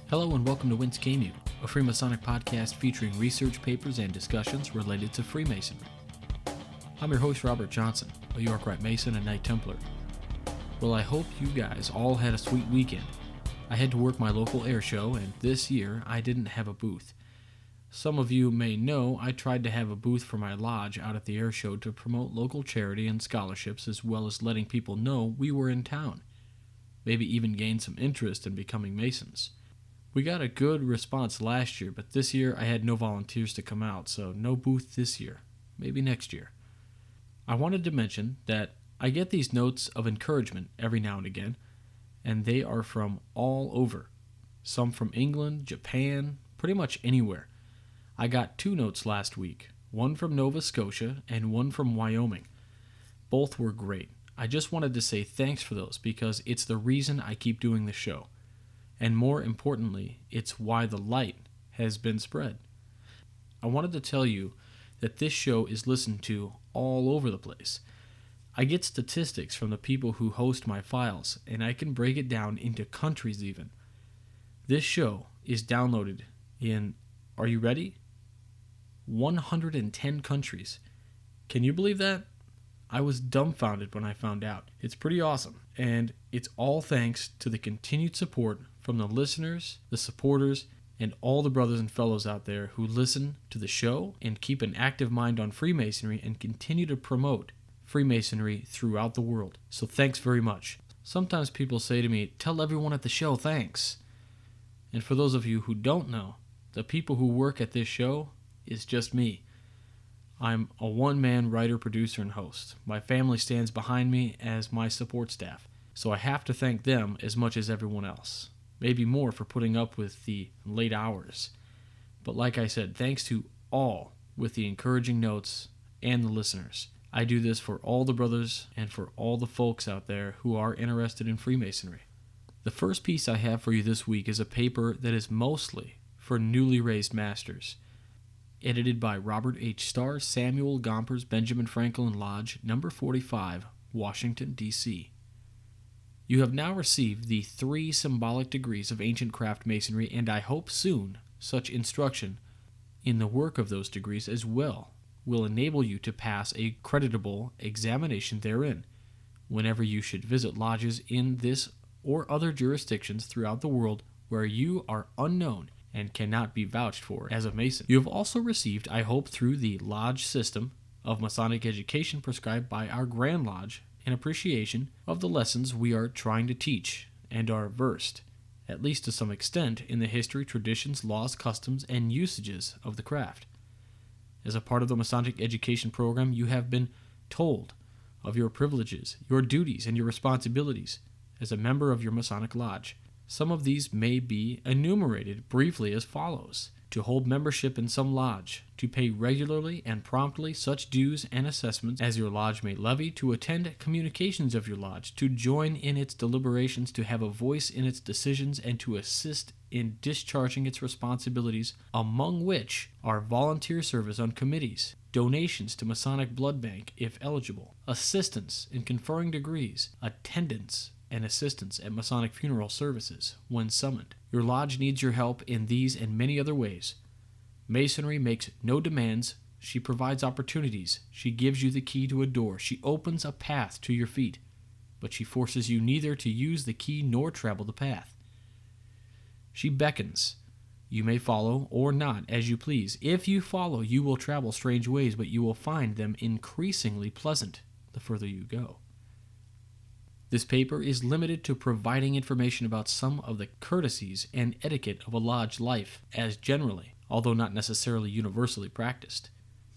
Hello and welcome to Whence, a Freemasonic podcast featuring research papers and discussions related to Freemasonry. I'm your host, Robert Johnson, a York Rite Mason and Knight Templar. Well, I hope you guys all had a sweet weekend. I had to work my local air show, and this year I didn't have a booth. Some of you may know I tried to have a booth for my lodge out at the air show to promote local charity and scholarships, as well as letting people know we were in town. Maybe even gain some interest in becoming Masons. We got a good response last year, but this year I had no volunteers to come out, so no booth this year. Maybe next year. I wanted to mention that I get these notes of encouragement every now and again, and they are from all over. Some from England, Japan, pretty much anywhere. I got 2 notes last week, one from Nova Scotia and one from Wyoming. Both were great. I just wanted to say thanks for those because it's the reason I keep doing the show. And more importantly, it's why the light has been spread. I wanted to tell you that this show is listened to all over the place. I get statistics from the people who host my files, and I can break it down into countries even. This show is downloaded in, are you ready? 110 countries. Can you believe that? I was dumbfounded when I found out. It's pretty awesome, and it's all thanks to the continued support from the listeners, the supporters, and all the brothers and fellows out there who listen to the show and keep an active mind on Freemasonry and continue to promote Freemasonry throughout the world. So thanks very much. Sometimes people say to me, tell everyone at the show thanks. And for those of you who don't know, the people who work at this show is just me. I'm a one-man writer, producer, and host. My family stands behind me as my support staff, so I have to thank them as much as everyone else. Maybe more for putting up with the late hours. But like I said, thanks to all with the encouraging notes and the listeners. I do this for all the brothers and for all the folks out there who are interested in Freemasonry. The first piece I have for you this week is a paper that is mostly for newly raised masters. Edited by Robert H. Starr, Samuel Gompers, Benjamin Franklin Lodge, number 45, Washington, D.C. You have now received the 3 symbolic degrees of ancient craft masonry, and I hope soon such instruction in the work of those degrees as well will enable you to pass a creditable examination therein whenever you should visit lodges in this or other jurisdictions throughout the world where you are unknown and cannot be vouched for as a Mason. You have also received, I hope, through the lodge system of Masonic education prescribed by our Grand Lodge, an appreciation of the lessons we are trying to teach and are versed, at least to some extent, in the history, traditions, laws, customs, and usages of the craft. As a part of the Masonic education program, you have been told of your privileges, your duties, and your responsibilities as a member of your Masonic Lodge. Some of these may be enumerated briefly as follows: to hold membership in some lodge, to pay regularly and promptly such dues and assessments as your lodge may levy, to attend communications of your lodge, to join in its deliberations, to have a voice in its decisions, and to assist in discharging its responsibilities, among which are volunteer service on committees, donations to Masonic Blood Bank if eligible, assistance in conferring degrees, attendance and assistance at Masonic funeral services when summoned. Your lodge needs your help in these and many other ways. Masonry makes no demands. She provides opportunities. She gives you the key to a door. She opens a path to your feet, but she forces you neither to use the key nor travel the path. She beckons. You may follow or not as you please. If you follow, you will travel strange ways, but you will find them increasingly pleasant the further you go. This paper is limited to providing information about some of the courtesies and etiquette of a lodge life as generally, although not necessarily universally practiced.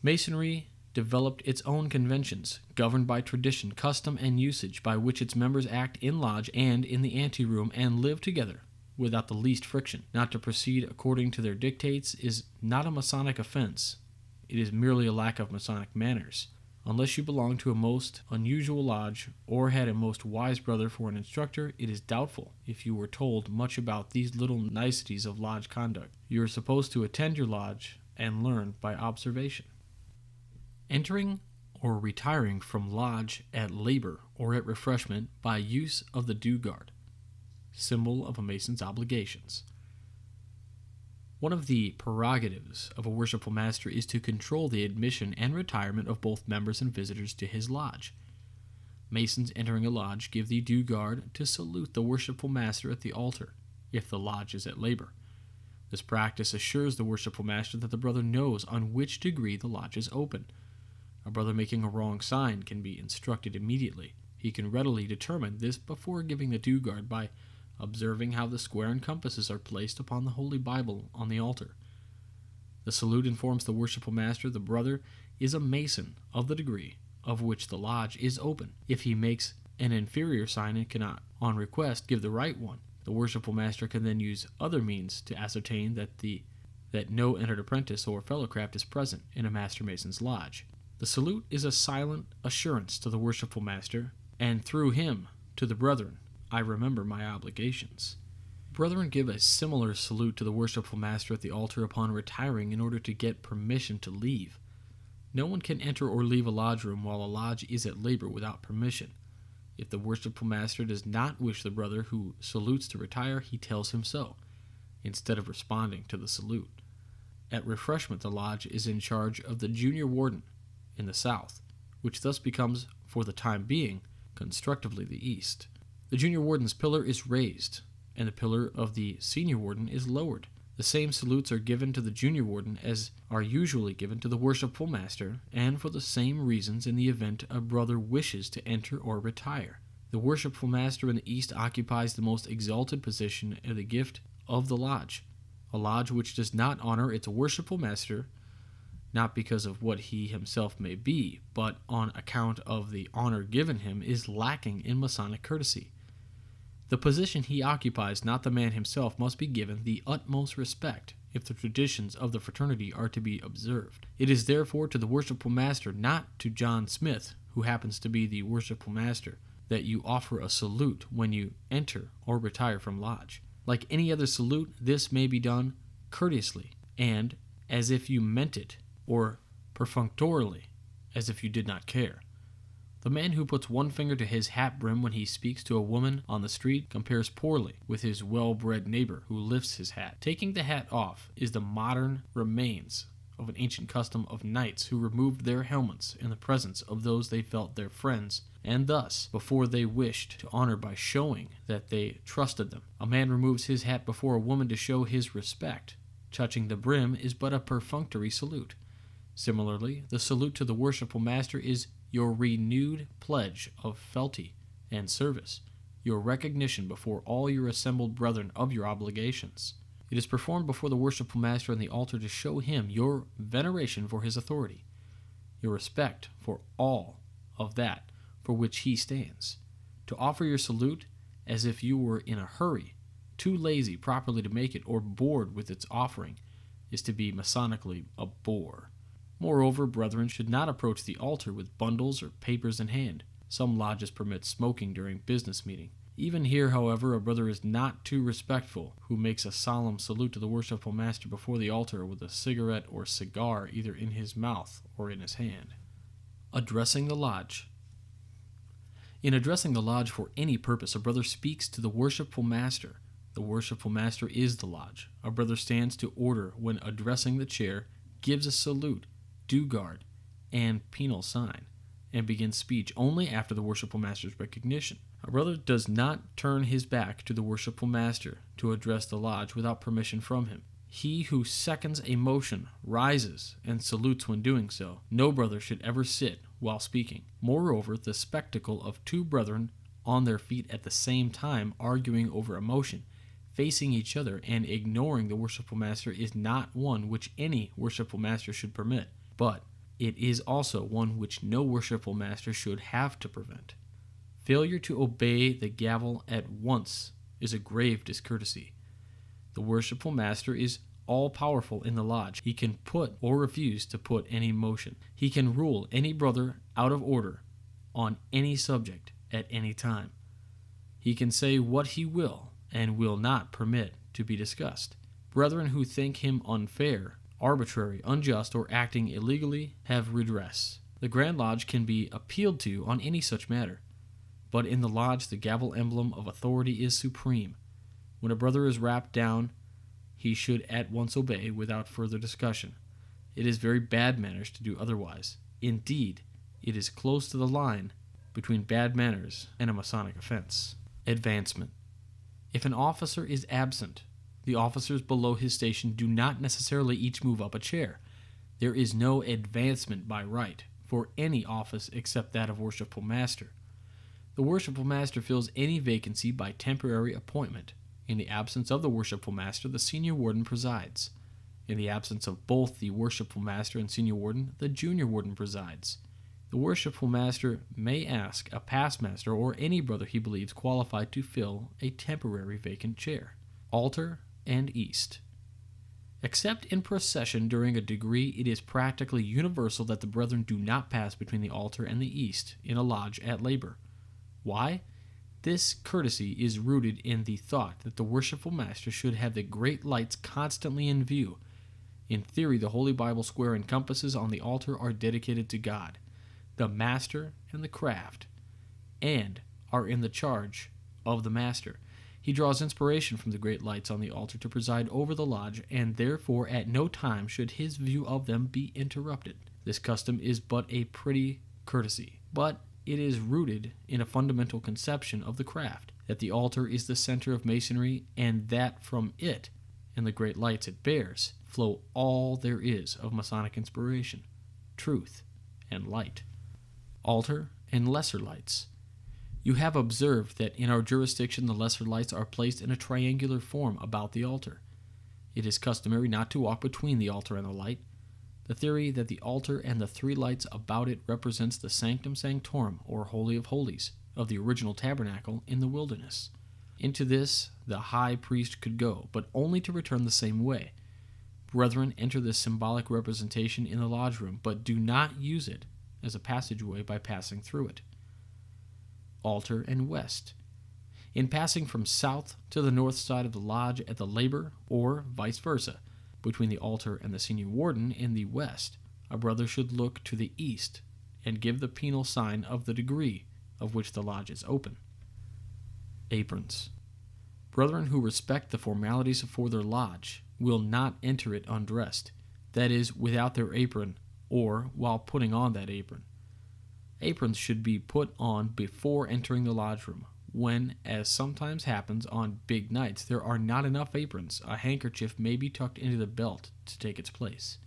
Masonry developed its own conventions, governed by tradition, custom, and usage by which its members act in lodge and in the anteroom and live together without the least friction. Not to proceed according to their dictates is not a Masonic offense. It is merely a lack of Masonic manners. Unless you belong to a most unusual lodge or had a most wise brother for an instructor, it is doubtful if you were told much about these little niceties of lodge conduct. You are supposed to attend your lodge and learn by observation. Entering or retiring from lodge at labor or at refreshment by use of the dew guard, symbol of a Mason's obligations. One of the prerogatives of a worshipful master is to control the admission and retirement of both members and visitors to his lodge. Masons entering a lodge give the due guard to salute the worshipful master at the altar, if the lodge is at labor. This practice assures the worshipful master that the brother knows on which degree the lodge is open. A brother making a wrong sign can be instructed immediately. He can readily determine this before giving the due guard by observing how the square and compasses are placed upon the Holy Bible on the altar. The salute informs the worshipful master the brother is a Mason of the degree of which the lodge is open. If he makes an inferior sign and cannot, on request, give the right one, the worshipful master can then use other means to ascertain that no entered apprentice or fellowcraft is present in a master mason's lodge. The salute is a silent assurance to the worshipful master, and through him to the brethren, I remember my obligations. Brethren give a similar salute to the worshipful master at the altar upon retiring in order to get permission to leave. No one can enter or leave a lodge room while a lodge is at labor without permission. If the worshipful master does not wish the brother who salutes to retire, he tells him so, instead of responding to the salute. At refreshment, the lodge is in charge of the junior warden in the south, which thus becomes, for the time being, constructively the east. The junior warden's pillar is raised, and the pillar of the senior warden is lowered. The same salutes are given to the junior warden as are usually given to the worshipful master, and for the same reasons in the event a brother wishes to enter or retire. The worshipful master in the east occupies the most exalted position in the gift of the lodge. A lodge which does not honor its worshipful master, not because of what he himself may be, but on account of the honor given him, is lacking in Masonic courtesy. The position he occupies, not the man himself, must be given the utmost respect if the traditions of the fraternity are to be observed. It is therefore to the worshipful master, not to John Smith, who happens to be the worshipful master, that you offer a salute when you enter or retire from lodge. Like any other salute, this may be done courteously and as if you meant it, or perfunctorily, as if you did not care. The man who puts one finger to his hat brim when he speaks to a woman on the street compares poorly with his well-bred neighbor who lifts his hat. Taking the hat off is the modern remains of an ancient custom of knights who removed their helmets in the presence of those they felt their friends, and thus, before they wished to honor by showing that they trusted them. A man removes his hat before a woman to show his respect. Touching the brim is but a perfunctory salute. Similarly, the salute to the worshipful master is your renewed pledge of fealty and service, your recognition before all your assembled brethren of your obligations. It is performed before the worshipful master on the altar to show him your veneration for his authority, your respect for all of that for which he stands. To offer your salute as if you were in a hurry, too lazy properly to make it, or bored with its offering, is to be Masonically a bore. Moreover, brethren should not approach the altar with bundles or papers in hand. Some lodges permit smoking during business meeting. Even here, however, a brother is not too respectful who makes a solemn salute to the worshipful master before the altar with a cigarette or cigar either in his mouth or in his hand. Addressing the lodge. In addressing the lodge for any purpose, a brother speaks to the worshipful master. The worshipful master is the lodge. A brother stands to order when addressing the chair, gives a salute, due guard, and penal sign, and begins speech only after the worshipful master's recognition. A brother does not turn his back to the worshipful master to address the lodge without permission from him. He who seconds a motion rises and salutes when doing so. No brother should ever sit while speaking. Moreover, the spectacle of two brethren on their feet at the same time arguing over a motion, facing each other and ignoring the worshipful master, is not one which any worshipful master should permit. But it is also one which no worshipful master should have to prevent. Failure to obey the gavel at once is a grave discourtesy. The worshipful master is all-powerful in the lodge. He can put or refuse to put any motion. He can rule any brother out of order on any subject at any time. He can say what he will and will not permit to be discussed. Brethren who think him unfair, arbitrary, unjust, or acting illegally have redress. The Grand Lodge can be appealed to on any such matter, but in the lodge the gavel emblem of authority is supreme. When a brother is rapped down, he should at once obey without further discussion. It is very bad manners to do otherwise. Indeed, it is close to the line between bad manners and a Masonic offense. Advancement. If an officer is absent, the officers below his station do not necessarily each move up a chair. There is no advancement by right for any office except that of Worshipful Master. The Worshipful Master fills any vacancy by temporary appointment. In the absence of the Worshipful Master, the Senior Warden presides. In the absence of both the Worshipful Master and Senior Warden, the Junior Warden presides. The Worshipful Master may ask a past master or any brother he believes qualified to fill a temporary vacant chair. Altar and East. Except in procession during a degree, it is practically universal that the brethren do not pass between the altar and the East in a lodge at labor. Why? This courtesy is rooted in the thought that the Worshipful Master should have the great lights constantly in view. In theory, the Holy Bible square and compasses on the altar are dedicated to God, the Master and the craft, and are in the charge of the Master. He draws inspiration from the great lights on the altar to preside over the lodge, and therefore at no time should his view of them be interrupted. This custom is but a pretty courtesy, but it is rooted in a fundamental conception of the craft, that the altar is the center of masonry, and that from it, and the great lights it bears, flow all there is of Masonic inspiration, truth, and light. Altar and lesser lights. You have observed that in our jurisdiction the lesser lights are placed in a triangular form about the altar. It is customary not to walk between the altar and the light. The theory that the altar and the three lights about it represents the sanctum sanctorum, or Holy of Holies, of the original tabernacle in the wilderness. Into this the high priest could go, but only to return the same way. Brethren enter this symbolic representation in the lodge room, but do not use it as a passageway by passing through it. Altar and West. In passing from south to the north side of the lodge at the labor, or vice versa, between the altar and the Senior Warden in the west, a brother should look to the east and give the penal sign of the degree of which the lodge is open. Aprons. Brethren who respect the formalities for their lodge will not enter it undressed, that is, without their apron, or while putting on that apron. Aprons should be put on before entering the lodge room. When, as sometimes happens on big nights, there are not enough aprons, a handkerchief may be tucked into the belt to take its place.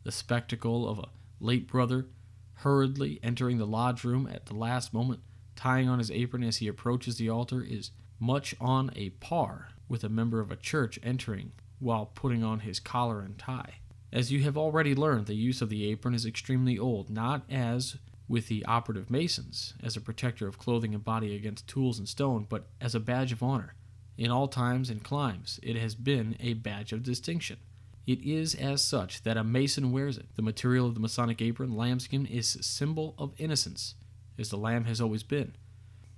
The spectacle of a late brother hurriedly entering the lodge room at the last moment, tying on his apron as he approaches the altar, is much on a par with a member of a church entering while putting on his collar and tie. As you have already learned, the use of the apron is extremely old, not as with the operative masons, as a protector of clothing and body against tools and stone, but as a badge of honor. In all times and climes, it has been a badge of distinction. It is as such that a mason wears it. The material of the Masonic apron, lambskin, is a symbol of innocence, as the lamb has always been.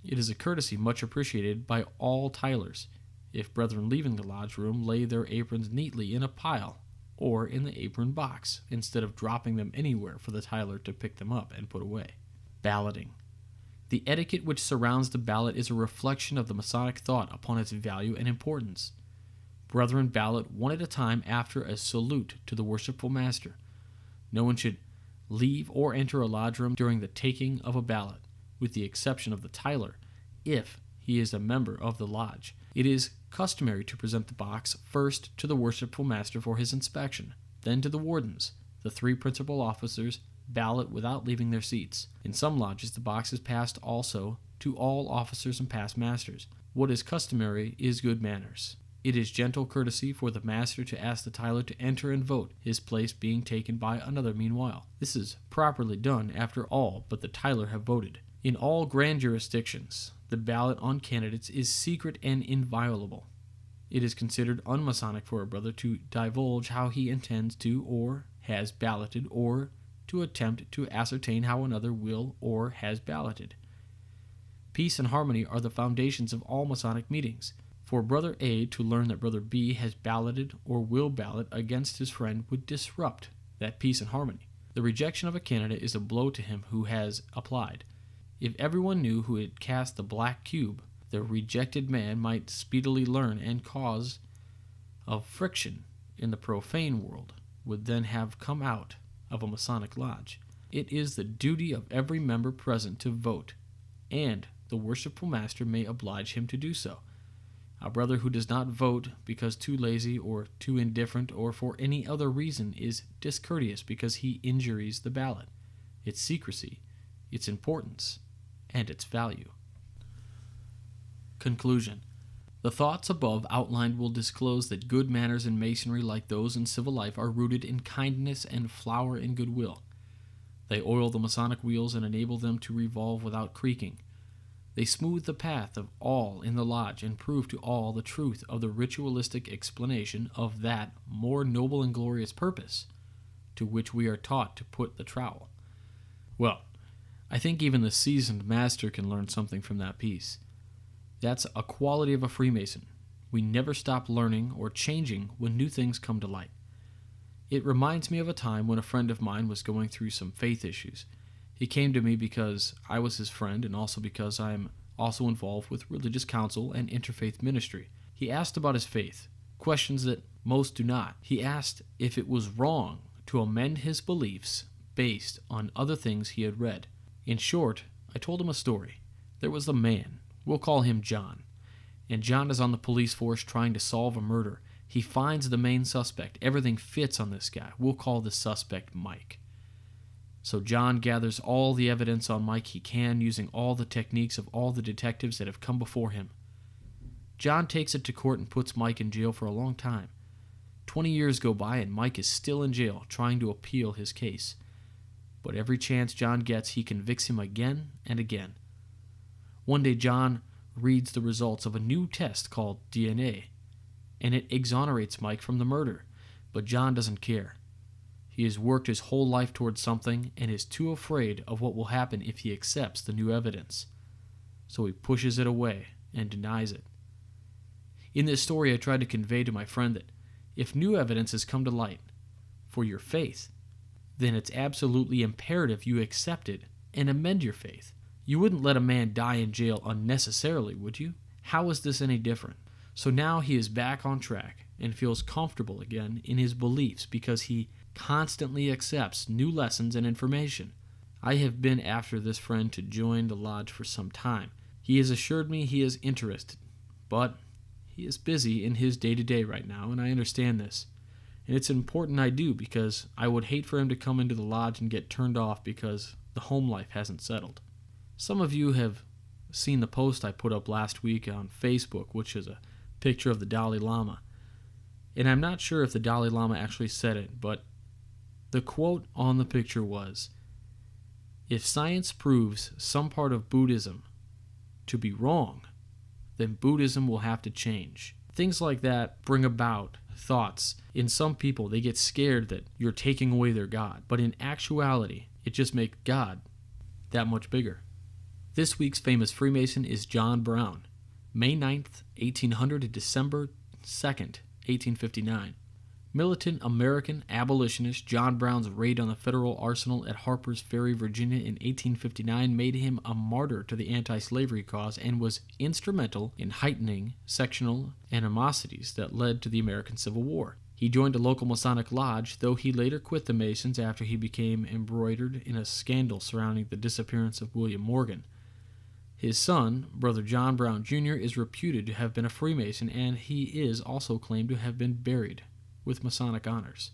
It is a courtesy much appreciated by all tilers. If brethren leaving the lodge room lay their aprons neatly in a pile, or in the apron box, instead of dropping them anywhere for the tiler to pick them up and put away. Balloting. The etiquette which surrounds the ballot is a reflection of the Masonic thought upon its value and importance. Brethren ballot one at a time after a salute to the Worshipful Master. No one should leave or enter a lodge room during the taking of a ballot, with the exception of the tiler, if he is a member of the lodge. It is customary to present the box first to the Worshipful Master for his inspection, then to the wardens. The three principal officers ballot without leaving their seats. In some lodges the box is passed also to all officers and past masters. What is customary is good manners. It is gentle courtesy for the master to ask the tiler to enter and vote, his place being taken by another meanwhile. This is properly done after all but the tiler have voted. In all grand jurisdictions, the ballot on candidates is secret and inviolable. It is considered unmasonic for a brother to divulge how he intends to or has balloted, or to attempt to ascertain how another will or has balloted. Peace and harmony are the foundations of all Masonic meetings. For Brother A to learn that Brother B has balloted or will ballot against his friend would disrupt that peace and harmony. The rejection of a candidate is a blow to him who has applied. If everyone knew who had cast the black cube, the rejected man might speedily learn and cause of friction in the profane world would then have come out of a Masonic lodge. It is the duty of every member present to vote, and the worshipful master may oblige him to do so. A brother who does not vote because too lazy or too indifferent or for any other reason is discourteous because he injures the ballot, its secrecy, its importance, and its value. Conclusion. The thoughts above outlined will disclose that good manners in Masonry, like those in civil life, are rooted in kindness and flower in goodwill. They oil the Masonic wheels and enable them to revolve without creaking. They smooth the path of all in the lodge and prove to all the truth of the ritualistic explanation of that more noble and glorious purpose to which we are taught to put the trowel. Well, I think even the seasoned master can learn something from that piece. That's a quality of a Freemason. We never stop learning or changing when new things come to light. It reminds me of a time when a friend of mine was going through some faith issues. He came to me because I was his friend and also because I am also involved with religious counsel and interfaith ministry. He asked about his faith, questions that most do not. He asked if it was wrong to amend his beliefs based on other things he had read. In short, I told him a story. There was a man, we'll call him John, and John is on the police force trying to solve a murder. He finds the main suspect. Everything fits on this guy. We'll call the suspect Mike. So John gathers all the evidence on Mike he can, using all the techniques of all the detectives that have come before him. John takes it to court and puts Mike in jail for a long time. 20 years go by and Mike is still in jail, trying to appeal his case. But every chance John gets, he convicts him again and again. One day John reads the results of a new test called DNA, and it exonerates Mike from the murder, but John doesn't care. He has worked his whole life towards something and is too afraid of what will happen if he accepts the new evidence. So he pushes it away and denies it. In this story, I tried to convey to my friend that if new evidence has come to light for your faith, then it's absolutely imperative you accept it and amend your faith. You wouldn't let a man die in jail unnecessarily, would you? How is this any different? So now he is back on track and feels comfortable again in his beliefs because he constantly accepts new lessons and information. I have been after this friend to join the lodge for some time. He has assured me he is interested, but he is busy in his day-to-day right now, and I understand this. And it's important I do, because I would hate for him to come into the lodge and get turned off because the home life hasn't settled. Some of you have seen the post I put up last week on Facebook, which is a picture of the Dalai Lama. And I'm not sure if the Dalai Lama actually said it, but the quote on the picture was, "If science proves some part of Buddhism to be wrong, then Buddhism will have to change." Things like that bring about thoughts. In some people, they get scared that you're taking away their God. But in actuality, it just makes God that much bigger. This week's famous Freemason is John Brown, May 9th, 1800 to December 2nd, 1859. Militant American abolitionist John Brown's raid on the federal arsenal at Harper's Ferry, Virginia in 1859 made him a martyr to the anti-slavery cause and was instrumental in heightening sectional animosities that led to the American Civil War. He joined a local Masonic lodge, though he later quit the Masons after he became embroidered in a scandal surrounding the disappearance of William Morgan. His son, Brother John Brown Jr., is reputed to have been a Freemason, and he is also claimed to have been buried with Masonic honors.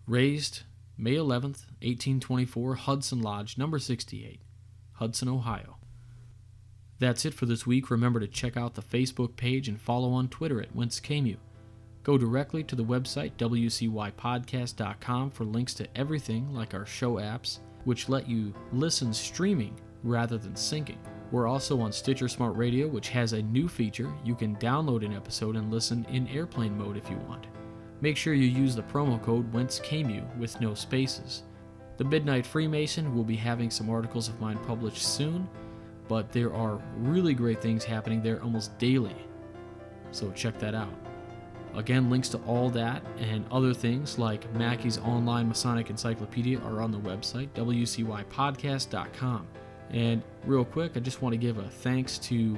Raised May 11th, 1824, Hudson Lodge, number 68, Hudson, Ohio. That's it for this week. Remember to check out the Facebook page and follow on Twitter at Whence. Go directly to the website, wcypodcast.com, for links to everything like our show apps, which let you listen streaming rather than syncing. We're also on Stitcher Smart Radio, which has a new feature. You can download an episode and listen in airplane mode if you want. Make sure you use the promo code WHENCE with no spaces. The Midnight Freemason will be having some articles of mine published soon, but there are really great things happening there almost daily, so check that out. Again, links to all that and other things like Mackey's online Masonic Encyclopedia are on the website, wcypodcast.com. And real quick, I just want to give a thanks to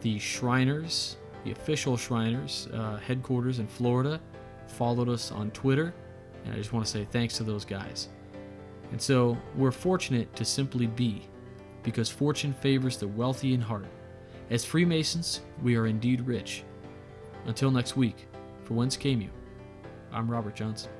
the Shriners the official Shriners headquarters in Florida, followed us on Twitter, and I just want to say thanks to those guys. And so we're fortunate to simply be, because fortune favors the wealthy in heart. As Freemasons, we are indeed rich. Until next week, for Whence came you? I'm Robert Johnson.